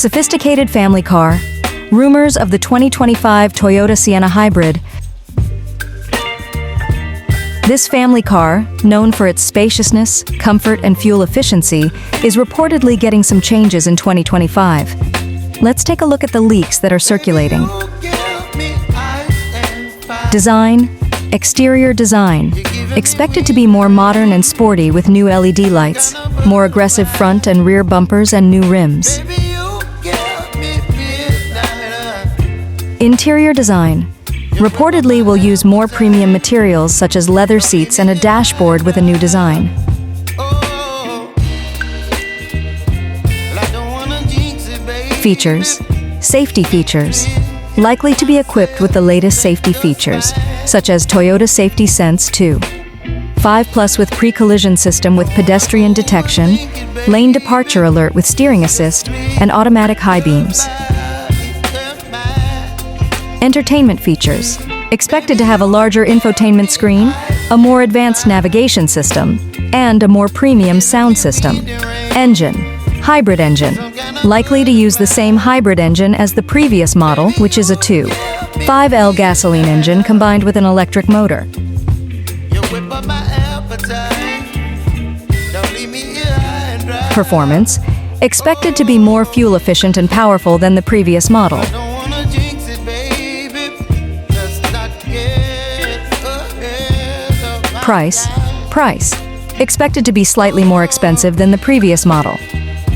Sophisticated family car. Rumors of the 2025 Toyota Sienna Hybrid. This family car, known for its spaciousness, comfort, and fuel efficiency, is reportedly getting some changes in 2025. Let's take a look at the leaks that are circulating. Design. Exterior design. Expected to be more modern and sporty with new LED lights, more aggressive front and rear bumpers, and new rims. Interior design. Reportedly will use more premium materials such as leather seats and a dashboard with a new design. Features. Safety features. Likely to be equipped with the latest safety features, such as Toyota Safety Sense 2. 5+ with pre-collision system with pedestrian detection, lane departure alert with steering assist, and automatic high beams. Entertainment features. Expected to have a larger infotainment screen, a more advanced navigation system, and a more premium sound system. Engine. Hybrid engine. Likely to use the same hybrid engine as the previous model, which is a 2.5L gasoline engine combined with an electric motor. Performance. Expected to be more fuel efficient and powerful than the previous model. Price. Expected to be slightly more expensive than the previous model.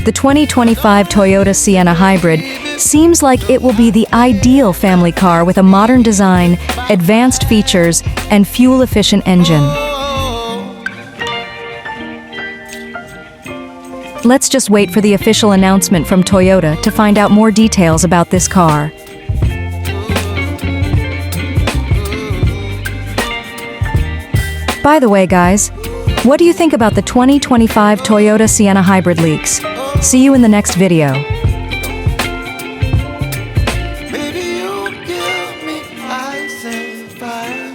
The 2025 Toyota Sienna Hybrid seems like it will be the ideal family car with a modern design, advanced features, and fuel-efficient engine. Let's just wait for the official announcement from Toyota to find out more details about this car. By the way, guys, what do you think about the 2025 Toyota Sienna Hybrid leaks? See you in the next video. Baby, you give me ice and fire.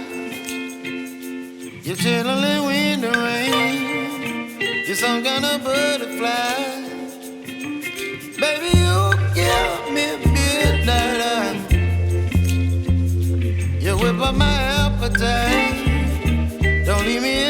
You're chilling in the rain. You're some kind of butterfly. Baby, you give me midnight. You whip up my appetite. Don't leave me